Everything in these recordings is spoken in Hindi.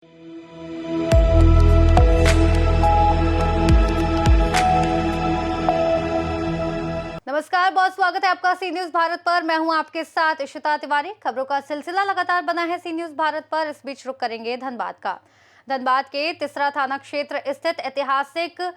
नमस्कार, बहुत स्वागत है आपका सी न्यूज भारत पर। मैं हूं आपके साथ इशिता तिवारी। खबरों का सिलसिला लगातार बना है सी न्यूज भारत पर। इस बीच रुक करेंगे धनबाद का। धनबाद के तिसरा थाना क्षेत्र स्थित ऐतिहासिक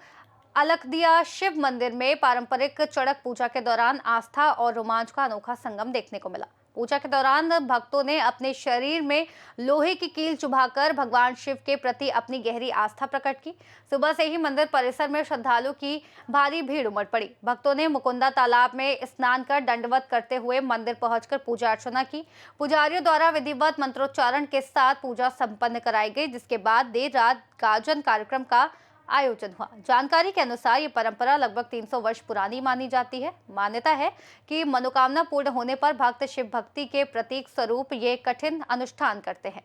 अलकदिया शिव मंदिर में पारंपरिक चड़क पूजा के दौरान आस्था और रोमांच का अनोखा संगम देखने को मिला। पूजा के दौरान भक्तों ने अपने शरीर में लोहे की कील चुभाकर भगवान शिव के प्रति अपनी गहरी आस्था प्रकट की। सुबह से ही मंदिर परिसर में श्रद्धालुओं की भारी भीड़ उमड़ पड़ी। भक्तों ने मुकुंदा तालाब में स्नान कर दंडवत करते हुए मंदिर पहुंचकर पूजा अर्चना की। पुजारियों द्वारा विधिवत मंत्रोच्चारण के साथ पूजा संपन्न कराई गई, जिसके बाद देर रात गाजन कार्यक्रम का आयोजन हुआ। जानकारी के अनुसार ये परंपरा लगभग 300 वर्ष पुरानी मानी जाती है। मान्यता है कि मनोकामना पूर्ण होने पर भक्त शिव भक्ति के प्रतीक स्वरूप ये कठिन अनुष्ठान करते हैं।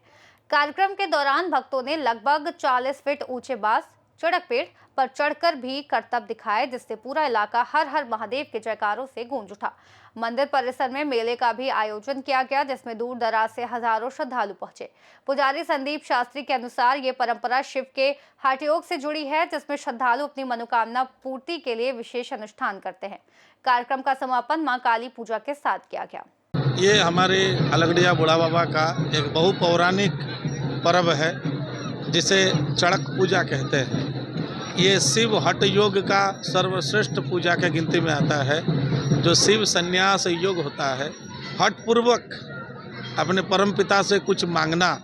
कार्यक्रम के दौरान भक्तों ने लगभग 40 फीट ऊंचे बांस चड़क पेड़ पर चढ़कर भी करतब दिखाए, जिससे पूरा इलाका हर हर महादेव के जयकारों से गूंज उठा। मंदिर परिसर में मेले का भी आयोजन किया गया, जिसमें दूर दराज से हजारों श्रद्धालु पहुंचे। पुजारी संदीप शास्त्री के अनुसार ये परंपरा शिव के हठ योग से जुड़ी है, जिसमें श्रद्धालु अपनी मनोकामना पूर्ति के लिए विशेष अनुष्ठान करते हैं। कार्यक्रम का समापन मां काली पूजा के साथ किया गया। ये हमारे अलगड़िया बुढ़ा बाबा का एक बहु पौराणिक पर्व है, जिसे चड़क पूजा कहते हैं। ये शिव हठ योग का सर्वश्रेष्ठ पूजा के गिनती में आता है, जो शिव संन्यास योग होता है। हठ पूर्वक अपने परम पिता से कुछ मांगना,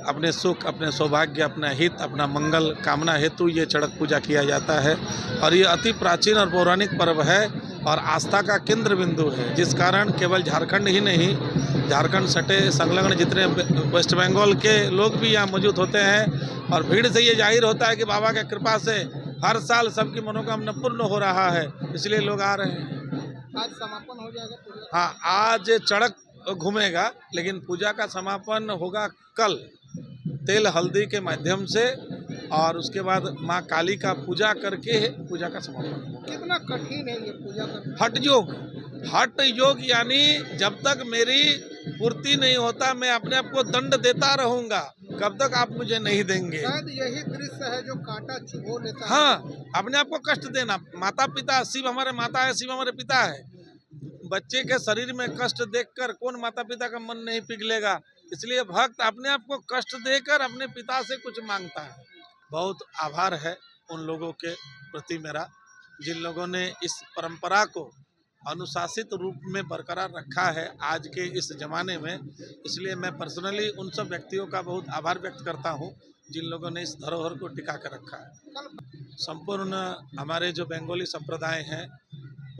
अपने सुख, अपने सौभाग्य, अपना हित, अपना मंगल कामना हेतु ये चड़क पूजा किया जाता है। और ये अति प्राचीन और पौराणिक पर्व है और आस्था का केंद्र बिंदु है, जिस कारण केवल झारखंड ही नहीं, झारखंड सटे संलग्न जितने वेस्ट बंगाल के लोग भी यहाँ मौजूद होते हैं। और भीड़ से ये जाहिर होता है कि बाबा की कृपा से हर साल सबकी मनोकामना पूर्ण हो रहा है, इसलिए लोग आ रहे हैं। आज समापन हो जाएगा? हाँ, आज चड़क घूमेगा, लेकिन पूजा का समापन होगा कल तेल हल्दी के माध्यम से, और उसके बाद माँ काली का पूजा करके पूजा का समापन होगा। कितना कठिन है ये पूजा करना? हठ योग यानी जब तक मेरी पूर्ति नहीं होता मैं अपने आप को दंड देता रहूंगा, कब तक आप मुझे नहीं देंगे। शायद यही दृश्य है जो कांटा चुभो लेता है। हाँ, अपने आप को कष्ट देना। माता पिता, शिव हमारे माता है, शिव हमारे पिता है। बच्चे के शरीर में कष्ट देखकर कौन माता पिता का मन नहीं पिघलेगा। इसलिए भक्त अपने आप को कष्ट देकर अपने पिता से कुछ मांगता है। बहुत आभार है उन लोगों के प्रति मेरा, जिन लोगों ने इस परंपरा को अनुशासित रूप में बरकरार रखा है आज के इस जमाने में। इसलिए मैं पर्सनली उन सब व्यक्तियों का बहुत आभार व्यक्त करता हूं, जिन लोगों ने इस धरोहर को टिका कर रखा है। संपूर्ण हमारे जो बंगाली संप्रदाय हैं,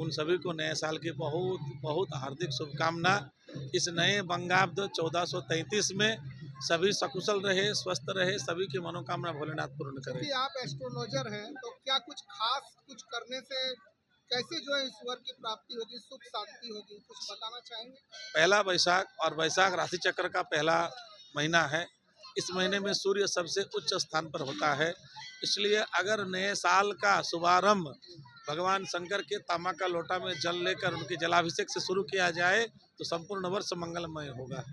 उन सभी को नए साल की बहुत बहुत हार्दिक शुभकामना। इस नए बंगाब्द 1433 में सभी सकुशल रहे, स्वस्थ रहे, सभी की मनोकामना भोलेनाथ पूर्ण करे। आप एस्ट्रोलॉजर हैं, तो क्या कुछ खास कुछ करने से कैसे जो है ईश्वर की प्राप्ति होगी, सुख शांति होगी, कुछ बताना चाहेंगे? पहला वैशाख, और वैशाख राशि चक्र का पहला महीना है। इस महीने में सूर्य सबसे उच्च स्थान पर होता है। इसलिए अगर नए साल का शुभारंभ भगवान शंकर के तांबा का लोटा में जल लेकर उनके जलाभिषेक से शुरू किया जाए तो संपूर्ण वर्ष मंगलमय होगा।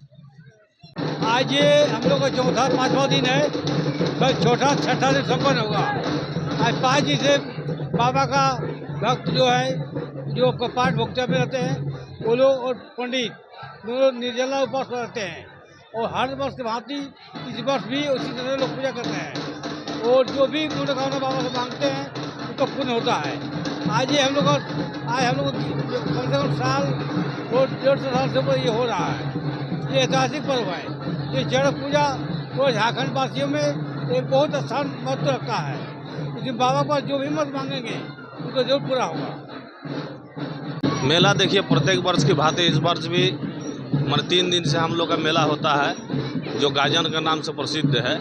आज ये हम लोग का चौथा पांचवा दिन है, कल छठा छठा दिन संपन्न होगा। आज 5 दिन से बाबा का भक्त जो है, जो पाठ भोक्ता में रहते हैं, वो लोग और पंडित दोनों निर्जला उपवास रहते हैं। और हर वर्ष की भांति इस वर्ष भी उसी तरह लोग पूजा करते हैं, और जो भी मनोकामना बाबा से मांगते हैं उनका पूर्ण होता है। आज हम लोग कम से कम साल और 150 साल से ऊपर ये हो रहा है। ये ऐतिहासिक पर्व है। ये चड़क पूजा वो झारखंड वासियों में एक बहुत स्थान महत्व रखता है। इसमें बाबा पर जो भी मत मांगेंगे उनको जरूर पूरा होगा। मेला देखिए प्रत्येक वर्ष की भांति इस वर्ष भी 3 दिन से हम लोग का मेला होता है, जो गाजन के नाम से प्रसिद्ध है।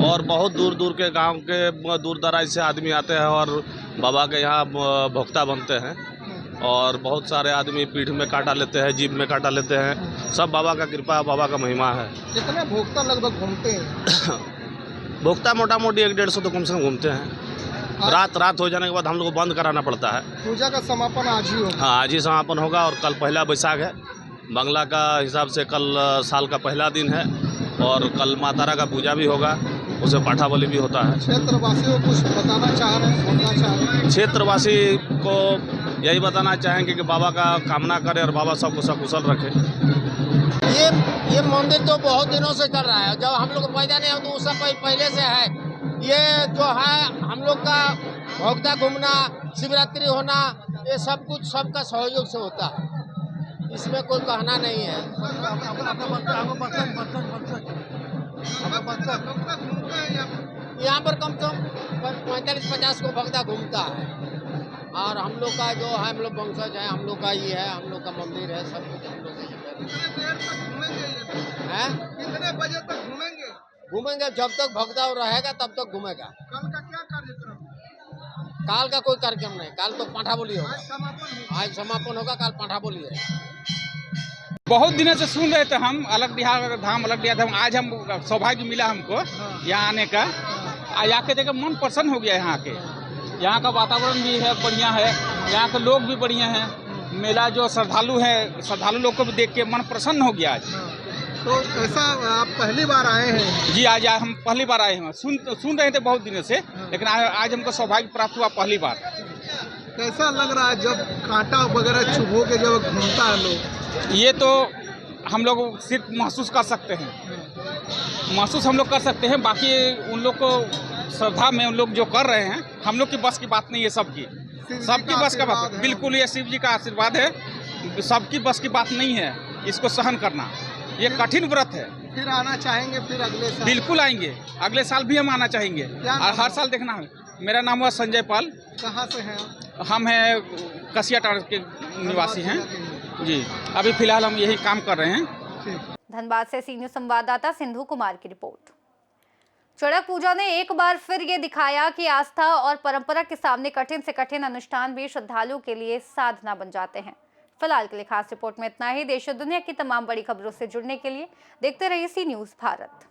और बहुत दूर दूर के गांव के दूर दराज से आदमी आते हैं और बाबा के यहाँ भोक्ता बनते हैं। और बहुत सारे आदमी पीठ में कांटा लेते हैं, जीभ में कांटा लेते हैं। सब बाबा का कृपा, बाबा का महिमा है। कितने भोक्ता लगभग घूमते हैं? भोक्ता मोटा मोटी 150 तो कम से कम घूमते हैं। रात हो जाने के बाद हम लोग को बंद कराना पड़ता है। पूजा का समापन आज ही होगा? हाँ, आज ही समापन होगा। और कल पहला वैशाख है, बंगला का हिसाब से कल साल का पहला दिन है। और कल माँ तारा का पूजा भी होगा, उसे पाठा बलि भी होता है। क्षेत्रवासियों को कुछ बताना चाह रहे हैं, बोलना चाह रहे हैं? क्षेत्रवासी को यही बताना चाहेंगे कि बाबा का कामना करें और बाबा सबको सकुशल रखे। ये मंदिर तो बहुत दिनों से चल रहा है, जब हम लोग पैदा नहीं हो तो उससे पहले से है। ये जो है हम लोग का भोगदा घूमना, शिवरात्रि होना, ये सब कुछ सबका सहयोग से होता है, इसमें कोई कहना नहीं है। यहाँ पर कम से कम 45-50 को भगदा घूमता है, और हम लोग का जो है हम लोग वंशज है, हम लोग का ये है, हम लोग का मंदिर है, सब कुछ हम लोग कितने देर तक घूमेंगे ये? है। कितने बजे तक घूमेंगे? घूमेंगे जब तक भगदा रहेगा तब तक घूमेगा। कल का क्या कार्यक्रम? काल का कोई कार्यक्रम नहीं, काल तो पाठा बोली होगा। आज समापन होगा। आज समापन होगा, काल पाठा बोली है। बहुत दिनों से सुन रहे थे हम अलग बिहार धाम, अलग बिहार धाम। आज हम सौभाग्य मिला हमको यहाँ आने का, आज आके देखे मन प्रसन्न हो गया। यहाँ के यहाँ का वातावरण भी है बढ़िया है, यहाँ के लोग भी बढ़िया हैं। मेला जो श्रद्धालु है, श्रद्धालु लोग को भी देख के मन प्रसन्न हो गया आज। तो ऐसा आप पहली बार आए हैं? जी आज हम पहली बार आए हैं। सुन रहे थे बहुत दिनों से, लेकिन आज हमको सौभाग्य प्राप्त हुआ पहली बार। कैसा लग रहा है जब कांटा वगैरह चुभो के जब घूमता है लोग? ये तो हम लोग सिर्फ महसूस कर सकते हैं, महसूस हम लोग कर सकते हैं। बाकी उन लोग को श्रद्धा में उन लोग जो कर रहे हैं, हम लोग की बस की बात नहीं है। सबकी बस का बात है। बिल्कुल ये शिव जी का आशीर्वाद है, सबकी बस की बात नहीं है इसको सहन करना। ये कठिन व्रत है। फिर आना चाहेंगे फिर अगले साल? बिल्कुल आएंगे, अगले साल भी हम आना चाहेंगे और हर साल देखना है। मेरा नाम हुआ संजय पाल। कहाँ से हैं आप? हम हैं कसियाटाड़ के निवासी हैं जी। अभी फिलहाल हम यही काम कर रहे हैं। धनबाद से सीनियर संवाददाता सिंधु कुमार की रिपोर्ट। चड़क पूजा ने एक बार फिर ये दिखाया कि आस्था और परंपरा के सामने कठिन से कठिन अनुष्ठान भी श्रद्धालुओं के लिए साधना बन जाते हैं। फिलहाल के लिए खास रिपोर्ट में इतना ही। देश और दुनिया की तमाम बड़ी खबरों से जुड़ने के लिए देखते रहिए सी न्यूज़ भारत।